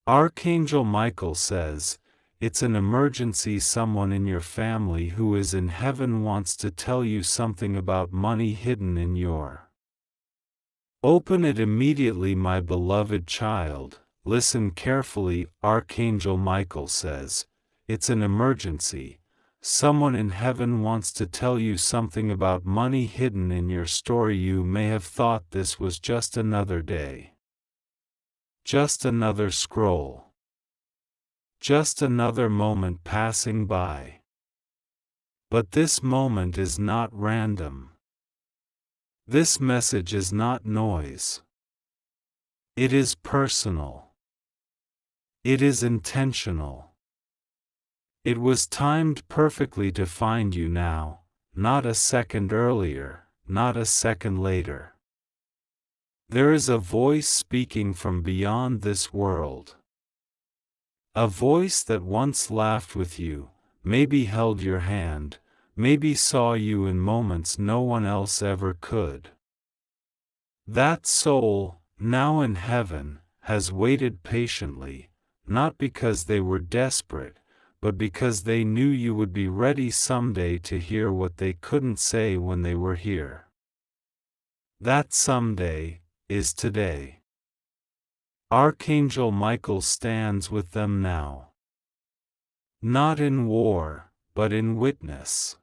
Archangel Michael says, it's an emergency. Someone in your family who is in heaven wants to tell you something about money hidden in your. Open it immediately, my beloved child. Listen carefully. Archangel Michael says, it's an emergency. Someone in heaven wants to tell you something about money hidden in your story. You may have thought this was just another day. Just another scroll. Just another moment passing by. But this moment is not random. This message is not noise. It is personal. It is intentional. It was timed perfectly to find you now, not a second earlier, not a second later. There is a voice speaking from beyond this world. A voice that once laughed with you, maybe held your hand, maybe saw you in moments no one else ever could. That soul, now in heaven, has waited patiently, not because they were desperate, but because they knew you would be ready someday to hear what they couldn't say when they were here. That someday is today. Archangel Michael stands with them now. Not in war, but in witness.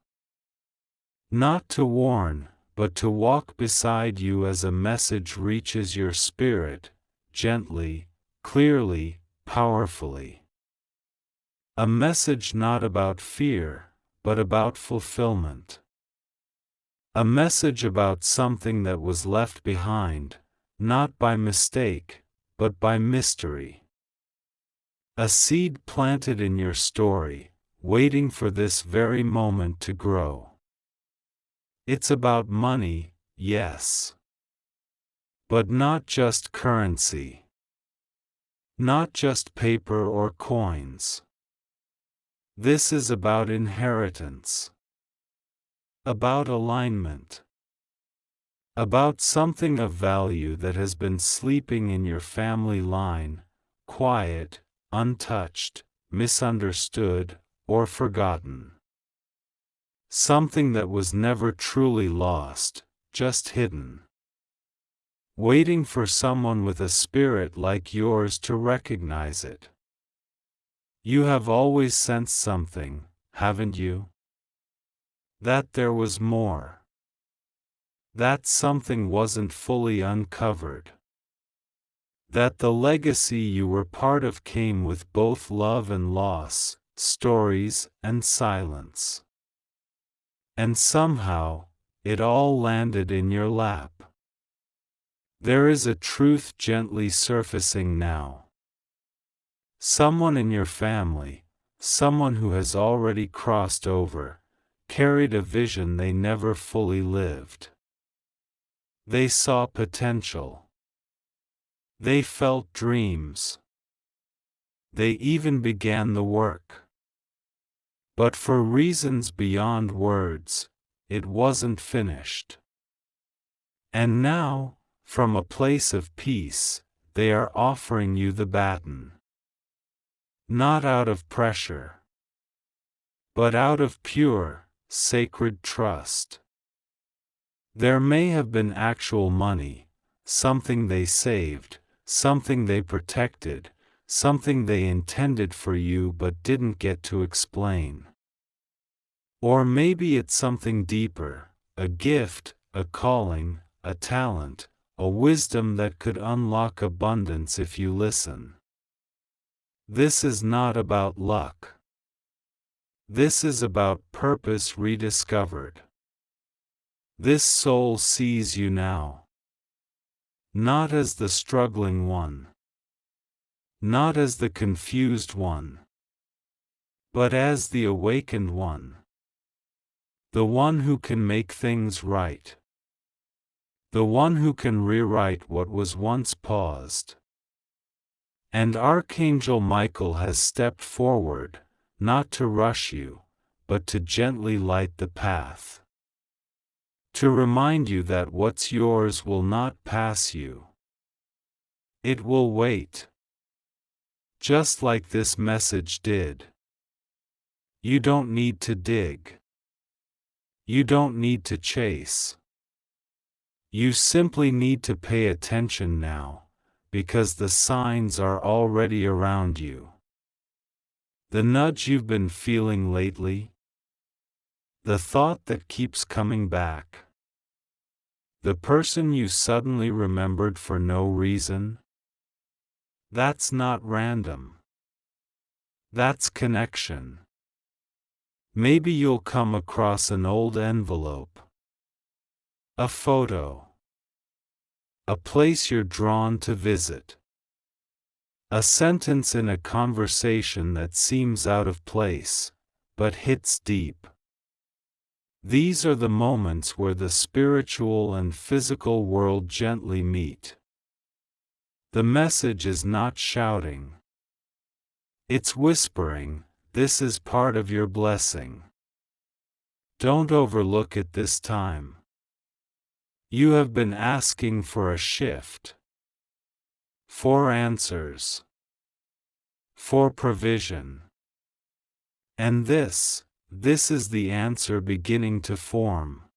Not to warn, but to walk beside you as a message reaches your spirit, gently, clearly, powerfully. A message not about fear, but about fulfillment. A message about something that was left behind, not by mistake, but by mystery. A seed planted in your story, waiting for this very moment to grow. It's about money, yes. But not just currency. Not just paper or coins. This is about inheritance. About alignment. About something of value that has been sleeping in your family line, quiet, untouched, misunderstood, or forgotten. Something that was never truly lost, just hidden. Waiting for someone with a spirit like yours to recognize it. You have always sensed something, haven't you? That there was more. That something wasn't fully uncovered. That the legacy you were part of came with both love and loss, stories and silence. And somehow, it all landed in your lap. There is a truth gently surfacing now. Someone in your family, someone who has already crossed over, carried a vision they never fully lived. They saw potential. They felt dreams. They even began the work. But for reasons beyond words, it wasn't finished. And now, from a place of peace, they are offering you the baton. Not out of pressure, but out of pure, sacred trust. There may have been actual money, something they saved, something they protected, something they intended for you but didn't get to explain. Or maybe it's something deeper, a gift, a calling, a talent, a wisdom that could unlock abundance if you listen. This is not about luck. This is about purpose rediscovered. This soul sees you now. Not as the struggling one. Not as the confused one. But as the awakened one. The one who can make things right. The one who can rewrite what was once paused. And Archangel Michael has stepped forward, not to rush you, but to gently light the path. To remind you that what's yours will not pass you. It will wait. just like this message did. You don't need to dig. You don't need to chase. You simply need to pay attention now, because the signs are already around you. The nudge you've been feeling lately, the thought that keeps coming back, the person you suddenly remembered for no reason, that's not random. That's connection. Maybe you'll come across an old envelope, a photo, a place you're drawn to visit, a sentence in a conversation that seems out of place, but hits deep. These are the moments where the spiritual and physical world gently meet. The message is not shouting. It's whispering, "This is part of your blessing. Don't overlook it this time. You have been asking for a shift, for answers, for provision. And this is the answer beginning to form.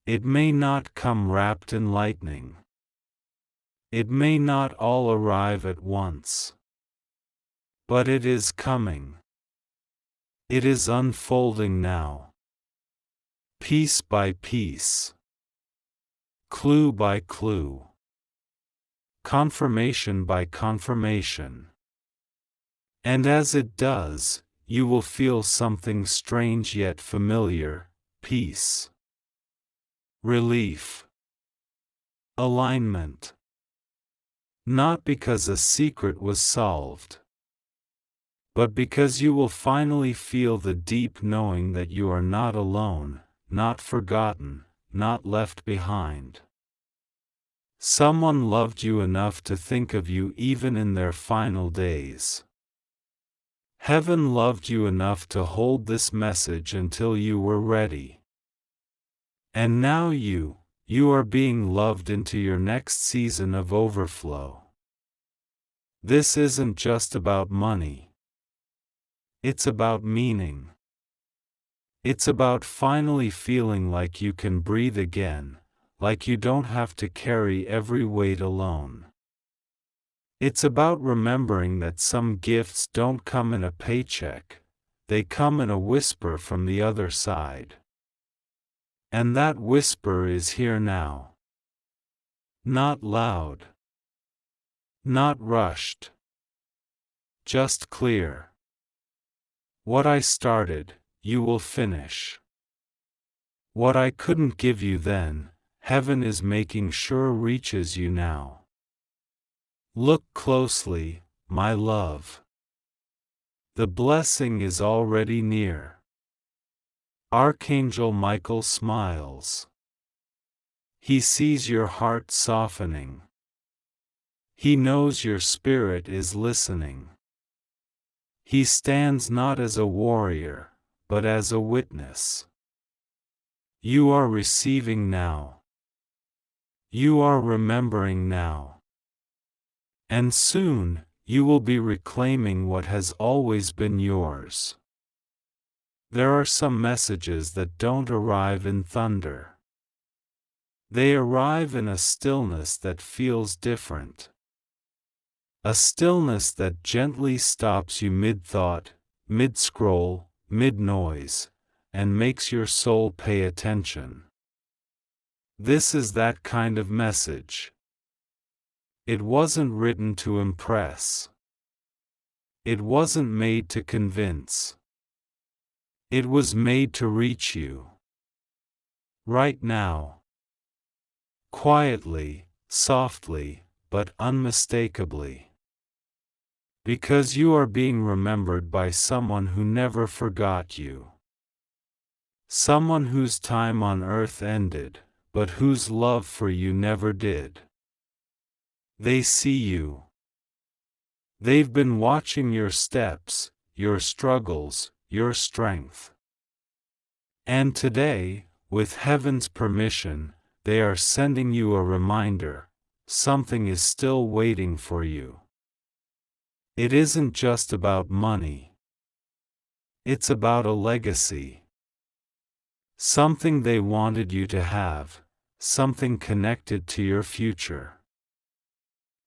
It may not come wrapped in lightning. It may not all arrive at once. But it is coming. It is unfolding now. Piece by piece. Clue by clue. Confirmation by confirmation. And as it does, you will feel something strange yet familiar: peace, relief, alignment. Not because a secret was solved, but because you will finally feel the deep knowing that you are not alone, not forgotten, not left behind. Someone loved you enough to think of you even in their final days. Heaven loved you enough to hold this message until you were ready. And now you are being loved into your next season of overflow. This isn't just about money. It's about meaning. It's about finally feeling like you can breathe again, like you don't have to carry every weight alone. It's about remembering that some gifts don't come in a paycheck, they come in a whisper from the other side. And that whisper is here now. Not loud. Not rushed. Just clear. What I started, you will finish. What I couldn't give you then, heaven is making sure reaches you now. Look closely, my love. The blessing is already near. Archangel Michael smiles. He sees your heart softening. He knows your spirit is listening. He stands not as a warrior, but as a witness. You are receiving now. You are remembering now. And soon, you will be reclaiming what has always been yours. There are some messages that don't arrive in thunder. They arrive in a stillness that feels different. A stillness that gently stops you mid-thought, mid-scroll, mid-noise, and makes your soul pay attention. This is that kind of message. It wasn't written to impress. It wasn't made to convince. It was made to reach you. Right now. Quietly, softly, but unmistakably. Because you are being remembered by someone who never forgot you. Someone whose time on earth ended, but whose love for you never did. They see you. They've been watching your steps, your struggles, your strength. And today, with heaven's permission, they are sending you a reminder: something is still waiting for you. It isn't just about money. It's about a legacy. Something they wanted you to have, something connected to your future.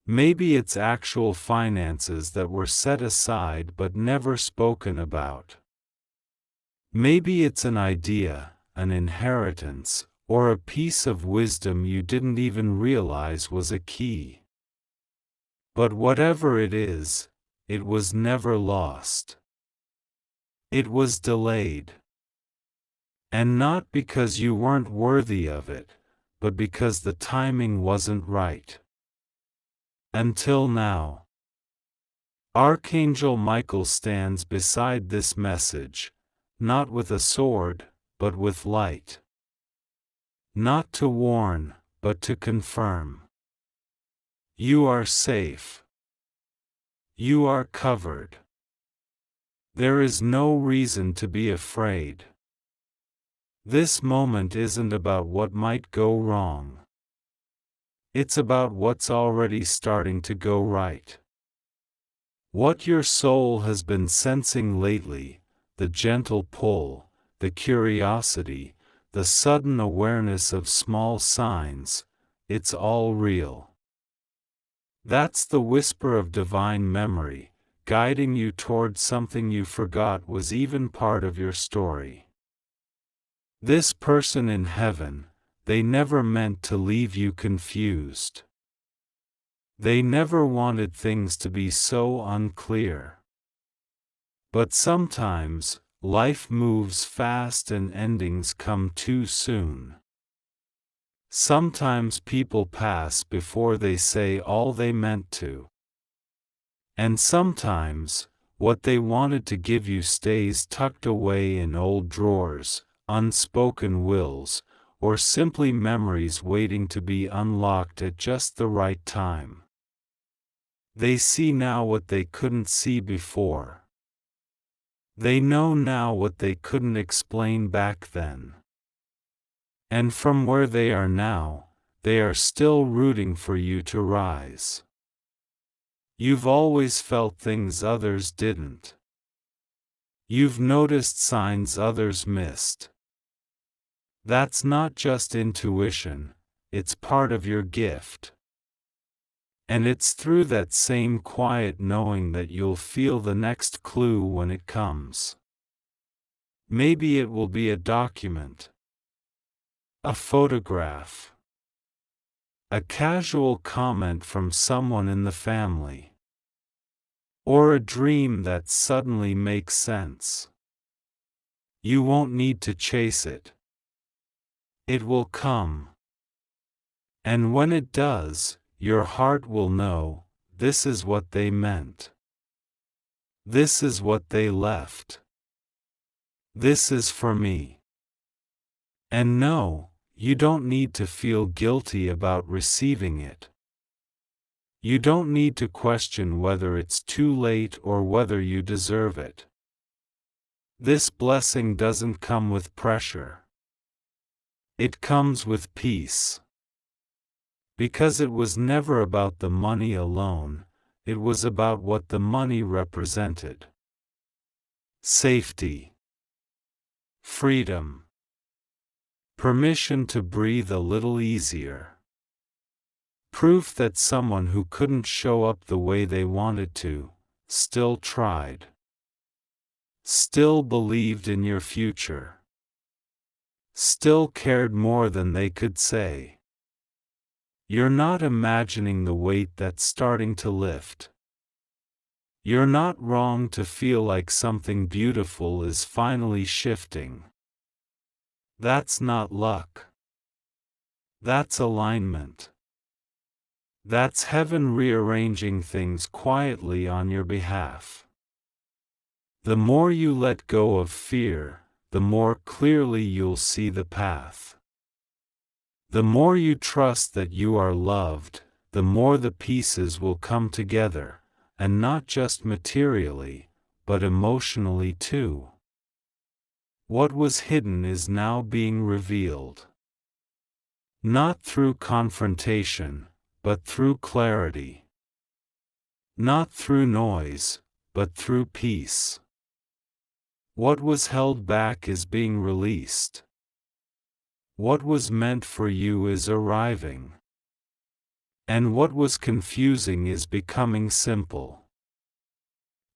Maybe it's actual finances that were set aside but never spoken about. Maybe it's an idea, an inheritance, or a piece of wisdom you didn't even realize was a key. But whatever it is, it was never lost. It was delayed. And not because you weren't worthy of it, but because the timing wasn't right. Until now. Archangel Michael stands beside this message, not with a sword, but with light. Not to warn, but to confirm. You are safe. You are covered. There is no reason to be afraid. This moment isn't about what might go wrong. It's about what's already starting to go right. What your soul has been sensing lately, the gentle pull, the curiosity, the sudden awareness of small signs, it's all real. That's the whisper of divine memory, guiding you toward something you forgot was even part of your story. This person in heaven, they never meant to leave you confused. They never wanted things to be so unclear. But sometimes, life moves fast and endings come too soon. Sometimes people pass before they say all they meant to. And sometimes, what they wanted to give you stays tucked away in old drawers, unspoken wills, or simply memories waiting to be unlocked at just the right time. They see now what they couldn't see before. They know now what they couldn't explain back then. And from where they are now, they are still rooting for you to rise. You've always felt things others didn't. You've noticed signs others missed. That's not just intuition, it's part of your gift. And it's through that same quiet knowing that you'll feel the next clue when it comes. Maybe it will be a document, a photograph, a casual comment from someone in the family, or a dream that suddenly makes sense. You won't need to chase it. It will come. And when it does, your heart will know, this is what they meant. This is what they left. This is for me. And no, you don't need to feel guilty about receiving it. You don't need to question whether it's too late or whether you deserve it. This blessing doesn't come with pressure. It comes with peace. Because it was never about the money alone, it was about what the money represented. Safety. Freedom. Permission to breathe a little easier. Proof that someone who couldn't show up the way they wanted to, still tried. Still believed in your future. Still cared more than they could say. You're not imagining the weight that's starting to lift. You're not wrong to feel like something beautiful is finally shifting. That's not luck. That's alignment. That's heaven rearranging things quietly on your behalf. The more you let go of fear, the more clearly you'll see the path. The more you trust that you are loved, the more the pieces will come together, and not just materially, but emotionally too. What was hidden is now being revealed. Not through confrontation, but through clarity. Not through noise, but through peace. What was held back is being released. What was meant for you is arriving. And what was confusing is becoming simple.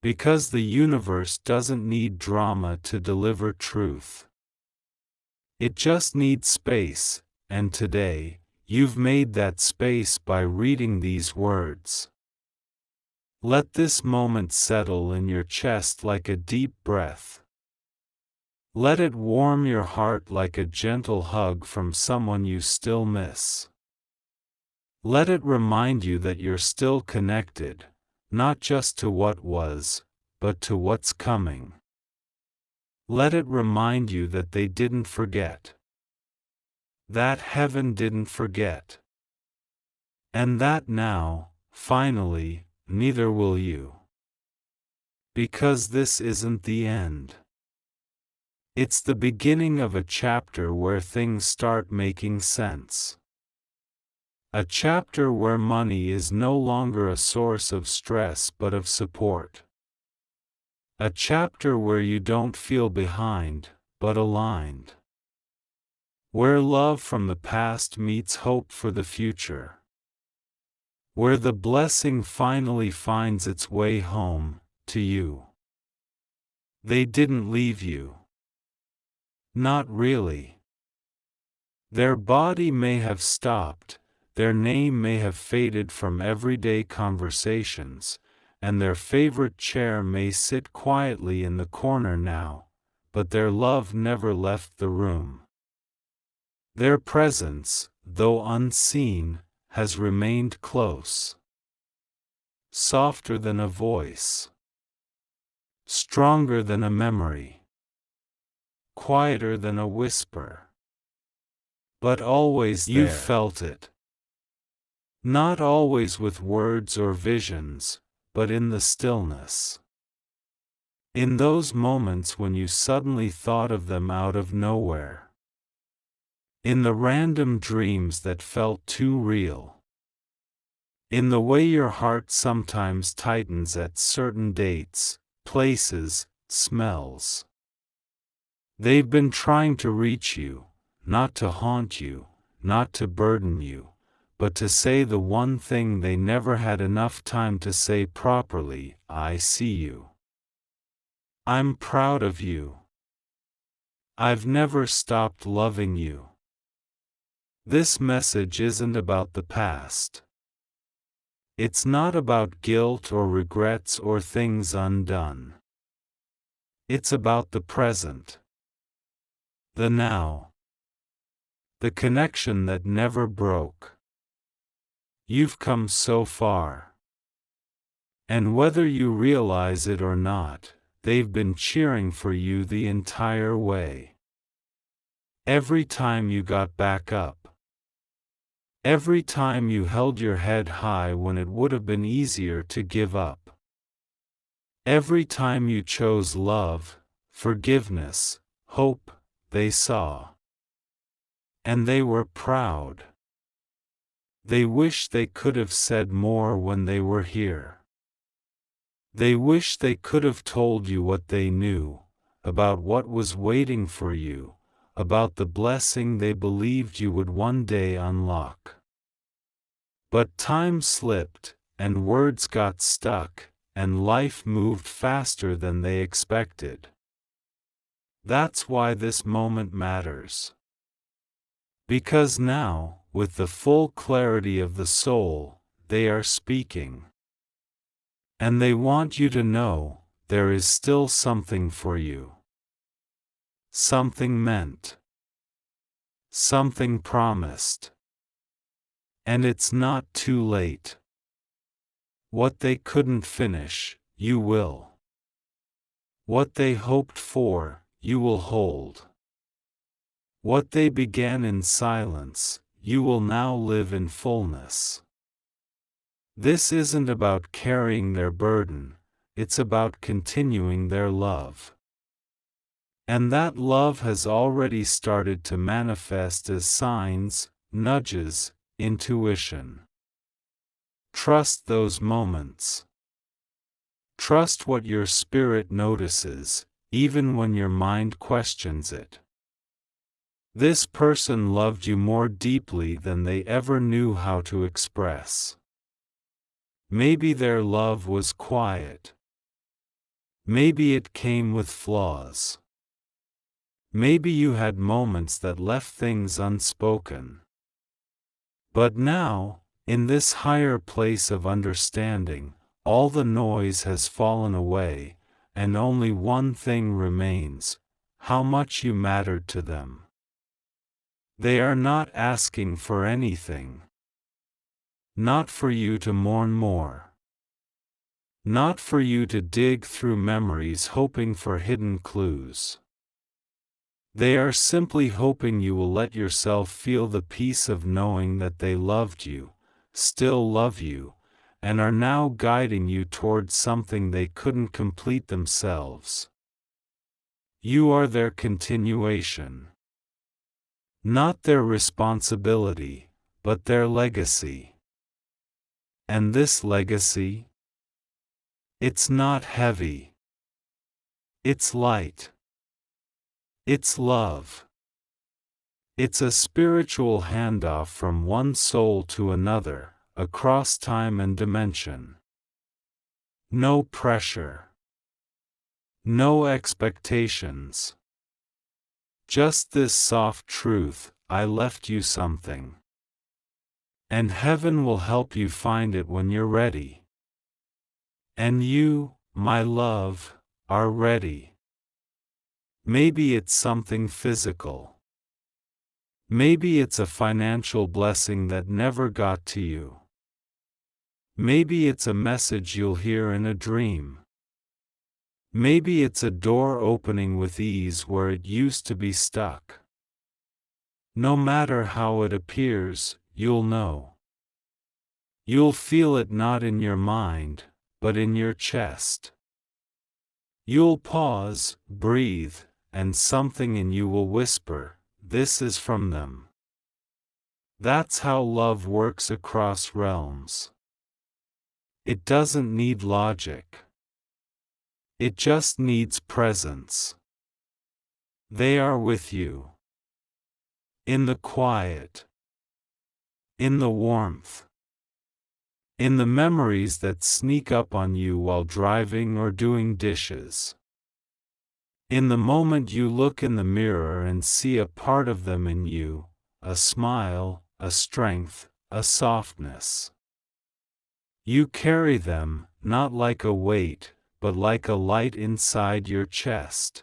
Because the universe doesn't need drama to deliver truth. It just needs space, and today, you've made that space by reading these words. Let this moment settle in your chest like a deep breath. Let it warm your heart like a gentle hug from someone you still miss. Let it remind you that you're still connected, not just to what was, but to what's coming. Let it remind you that they didn't forget. That heaven didn't forget. And that now, finally, neither will you. Because this isn't the end. It's the beginning of a chapter where things start making sense. A chapter where money is no longer a source of stress but of support. A chapter where you don't feel behind, but aligned. Where love from the past meets hope for the future. Where the blessing finally finds its way home, to you. They didn't leave you. Not really. Their body may have stopped, their name may have faded from everyday conversations, and their favorite chair may sit quietly in the corner now, but their love never left the room. Their presence, though unseen, has remained close. Softer than a voice. Stronger than a memory. Quieter than a whisper. But always there. You felt it. Not always with words or visions, but in the stillness. In those moments when you suddenly thought of them out of nowhere. In the random dreams that felt too real. In the way your heart sometimes tightens at certain dates, places, smells. They've been trying to reach you, not to haunt you, not to burden you, but to say the one thing they never had enough time to say properly: I see you. I'm proud of you. I've never stopped loving you. This message isn't about the past. It's not about guilt or regrets or things undone. It's about the present. The now. The connection that never broke. You've come so far. And whether you realize it or not, they've been cheering for you the entire way. Every time you got back up. Every time you held your head high when it would have been easier to give up. Every time you chose love, forgiveness, hope, they saw. And they were proud. They wish they could have said more when they were here. They wish they could have told you what they knew, about what was waiting for you, about the blessing they believed you would one day unlock. But time slipped, and words got stuck, and life moved faster than they expected. That's why this moment matters. Because now, with the full clarity of the soul, they are speaking. And they want you to know, there is still something for you. Something meant. Something promised. And it's not too late. What they couldn't finish, you will. What they hoped for, you will hold. What they began in silence, you will now live in fullness. This isn't about carrying their burden, it's about continuing their love. And that love has already started to manifest as signs, nudges, intuition. Trust those moments. Trust what your spirit notices, even when your mind questions it. This person loved you more deeply than they ever knew how to express. Maybe their love was quiet. Maybe it came with flaws. Maybe you had moments that left things unspoken. But now, in this higher place of understanding, all the noise has fallen away, and only one thing remains: how much you mattered to them. They are not asking for anything. Not for you to mourn more. Not for you to dig through memories hoping for hidden clues. They are simply hoping you will let yourself feel the peace of knowing that they loved you, still love you, and are now guiding you towards something they couldn't complete themselves. You are their continuation. Not their responsibility, but their legacy. And this legacy? It's not heavy. It's light. It's love. It's a spiritual handoff from one soul to another, across time and dimension. No pressure. No expectations. Just this soft truth: I left you something. And heaven will help you find it when you're ready. And you, my love, are ready. Maybe it's something physical. Maybe it's a financial blessing that never got to you. Maybe it's a message you'll hear in a dream. Maybe it's a door opening with ease where it used to be stuck. No matter how it appears, you'll know. You'll feel it not in your mind, but in your chest. You'll pause, breathe, and something in you will whisper, "This is from them." That's how love works across realms. It doesn't need logic. It just needs presence. They are with you. In the quiet. In the warmth. In the memories that sneak up on you while driving or doing dishes. In the moment you look in the mirror and see a part of them in you, a smile, a strength, a softness. You carry them, not like a weight, but like a light inside your chest.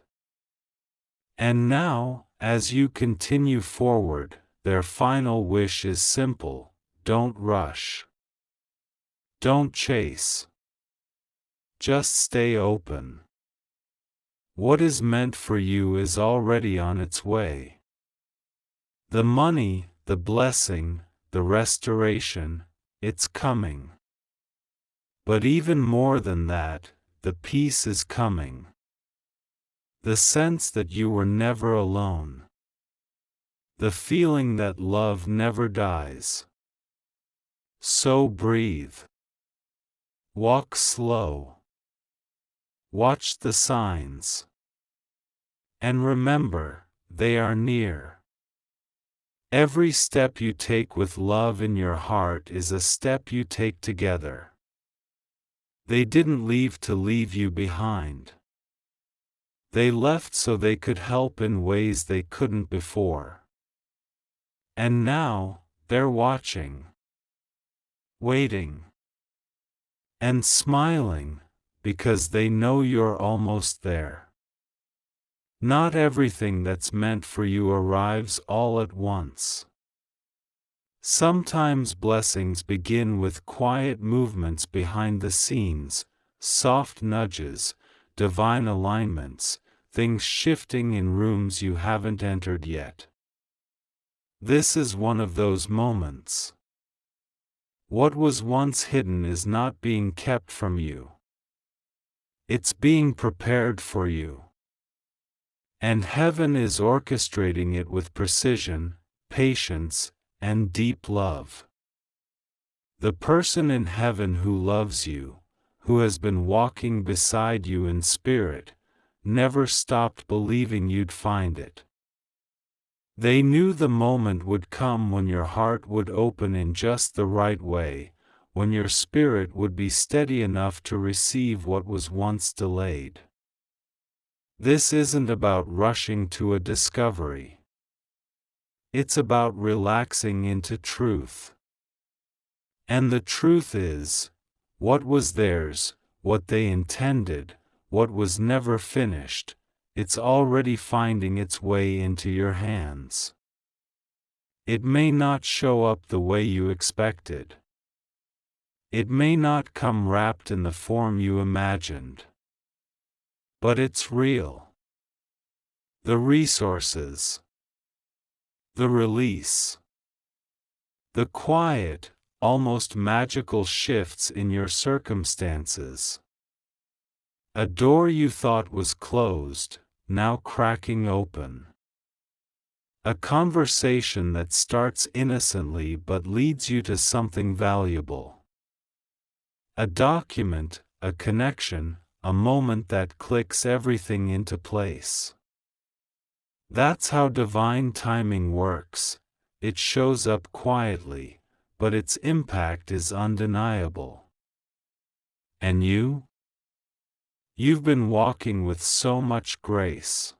And now, as you continue forward, their final wish is simple: don't rush. Don't chase. Just stay open. What is meant for you is already on its way. The money, the blessing, the restoration, it's coming. But even more than that, the peace is coming. The sense that you were never alone. The feeling that love never dies. So breathe. Walk slow. Watch the signs. And remember, they are near. Every step you take with love in your heart is a step you take together. They didn't leave to leave you behind. They left so they could help in ways they couldn't before. And now, they're watching. Waiting. And smiling, because they know you're almost there. Not everything that's meant for you arrives all at once. Sometimes blessings begin with quiet movements behind the scenes, soft nudges, divine alignments, things shifting in rooms you haven't entered yet. This is one of those moments. What was once hidden is not being kept from you. It's being prepared for you. And heaven is orchestrating it with precision, patience, and deep love. The person in heaven who loves you, who has been walking beside you in spirit, never stopped believing you'd find it. They knew the moment would come when your heart would open in just the right way, when your spirit would be steady enough to receive what was once delayed. This isn't about rushing to a discovery. It's about relaxing into truth. And the truth is, what was theirs, what they intended, what was never finished, it's already finding its way into your hands. It may not show up the way you expected. It may not come wrapped in the form you imagined. But it's real. The resources. The release. The quiet, almost magical shifts in your circumstances. A door you thought was closed, now cracking open. A conversation that starts innocently but leads you to something valuable. A document, a connection, a moment that clicks everything into place. That's how divine timing works. It shows up quietly, but its impact is undeniable. And you? You've been walking with so much grace.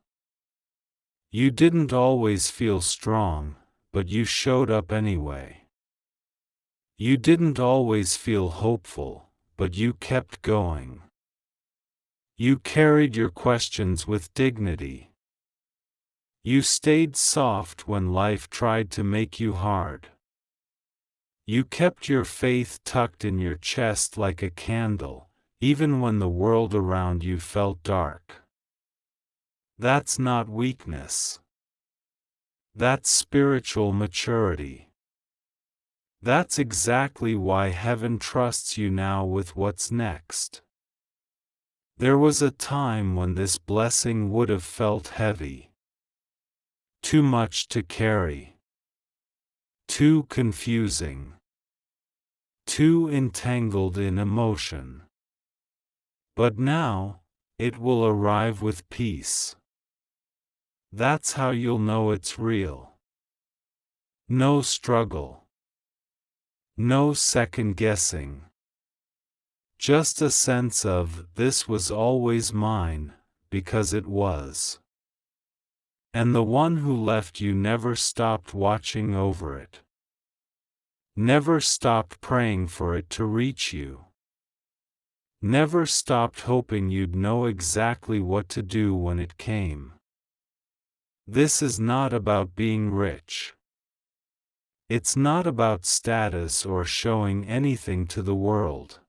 You didn't always feel strong, but you showed up anyway. You didn't always feel hopeful, but you kept going. You carried your questions with dignity. You stayed soft when life tried to make you hard. You kept your faith tucked in your chest like a candle, even when the world around you felt dark. That's not weakness. That's spiritual maturity. That's exactly why heaven trusts you now with what's next. There was a time when this blessing would have felt heavy. Too much to carry. Too confusing. Too entangled in emotion. But now, it will arrive with peace. That's how you'll know it's real. No struggle. No second guessing. Just a sense of, this was always mine, because it was. And the one who left you never stopped watching over it. Never stopped praying for it to reach you. Never stopped hoping you'd know exactly what to do when it came. This is not about being rich. It's not about status or showing anything to the world.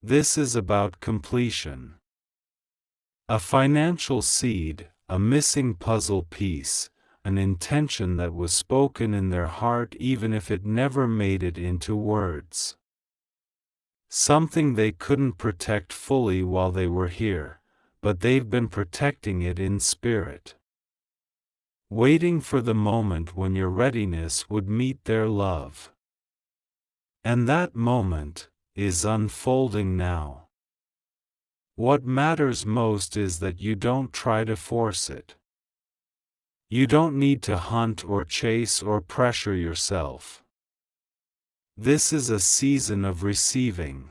This is about completion. A financial seed, a missing puzzle piece, an intention that was spoken in their heart even if it never made it into words. Something they couldn't protect fully while they were here, but they've been protecting it in spirit. Waiting for the moment when your readiness would meet their love. And that moment is unfolding now. What matters most is that you don't try to force it. You don't need to hunt or chase or pressure yourself. This is a season of receiving,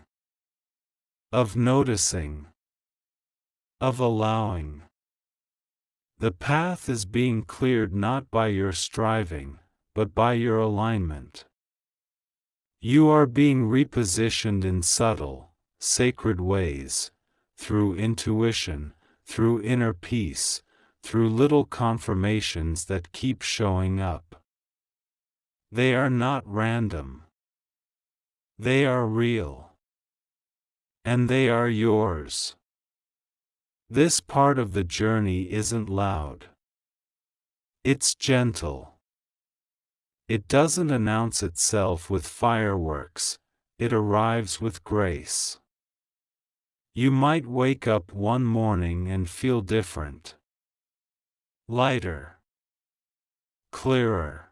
of noticing, of allowing. The path is being cleared not by your striving, but by your alignment. You are being repositioned in subtle, sacred ways, through intuition, through inner peace, through little confirmations that keep showing up. They are not random. They are real. And they are yours. This part of the journey isn't loud. It's gentle. It doesn't announce itself with fireworks, it arrives with grace. You might wake up one morning and feel different. Lighter. Clearer.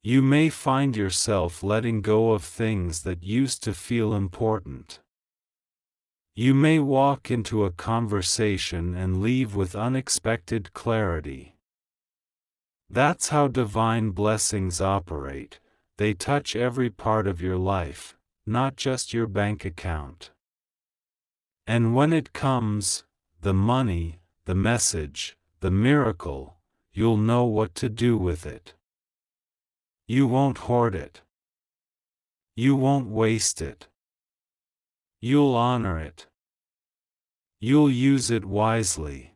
You may find yourself letting go of things that used to feel important. You may walk into a conversation and leave with unexpected clarity. That's how divine blessings operate. They touch every part of your life, not just your bank account. And when it comes, the money, the message, the miracle, you'll know what to do with it. You won't hoard it. You won't waste it. You'll honor it. You'll use it wisely.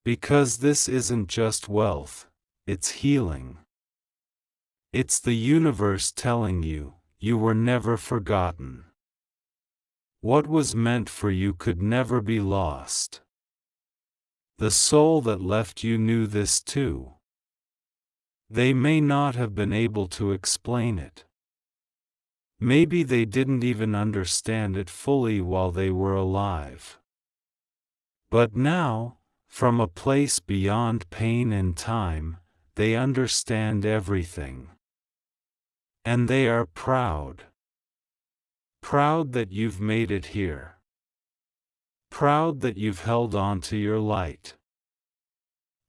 Because this isn't just wealth, it's healing. It's the universe telling you, you were never forgotten. What was meant for you could never be lost. The soul that left you knew this too. They may not have been able to explain it. Maybe they didn't even understand it fully while they were alive. But now, from a place beyond pain and time, they understand everything. And they are proud. Proud that you've made it here. Proud that you've held on to your light.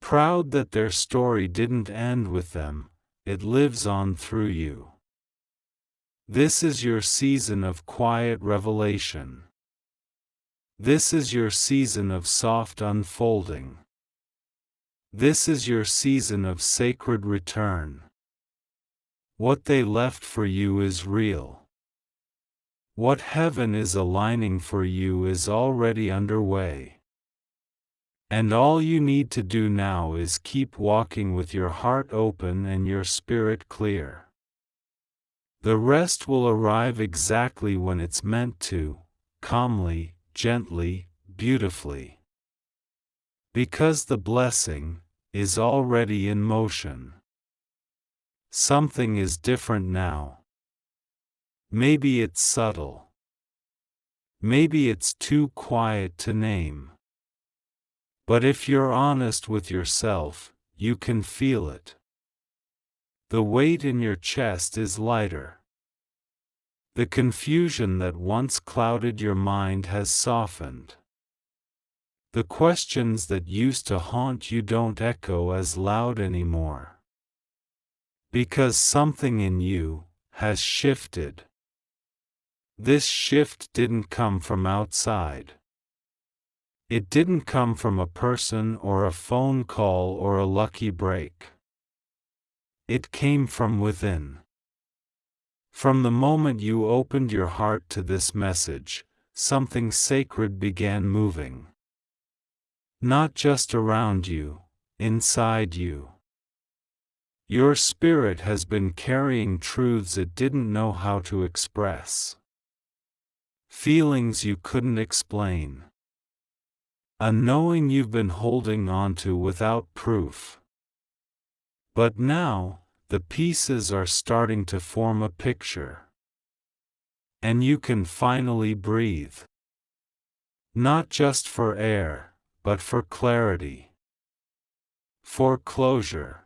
Proud that their story didn't end with them, it lives on through you. This is your season of quiet revelation. This is your season of soft unfolding. This is your season of sacred return. What they left for you is real. What heaven is aligning for you is already underway. And all you need to do now is keep walking with your heart open and your spirit clear. The rest will arrive exactly when it's meant to, calmly, gently, beautifully. Because the blessing is already in motion. Something is different now. Maybe it's subtle. Maybe it's too quiet to name. But if you're honest with yourself, you can feel it. The weight in your chest is lighter. The confusion that once clouded your mind has softened. The questions that used to haunt you don't echo as loud anymore. Because something in you has shifted. This shift didn't come from outside. It didn't come from a person or a phone call or a lucky break. It came from within. From the moment you opened your heart to this message, something sacred began moving. Not just around you, inside you. Your spirit has been carrying truths it didn't know how to express. Feelings you couldn't explain. A knowing you've been holding on to without proof. But now, the pieces are starting to form a picture. And you can finally breathe. Not just for air, but for clarity. For closure.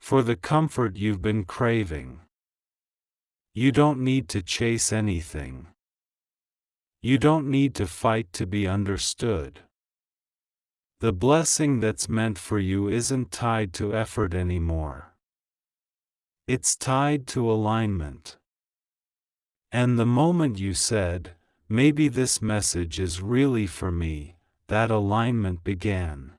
For the comfort you've been craving. You don't need to chase anything. You don't need to fight to be understood. The blessing that's meant for you isn't tied to effort anymore. It's tied to alignment. And the moment you said, maybe this message is really for me, that alignment began.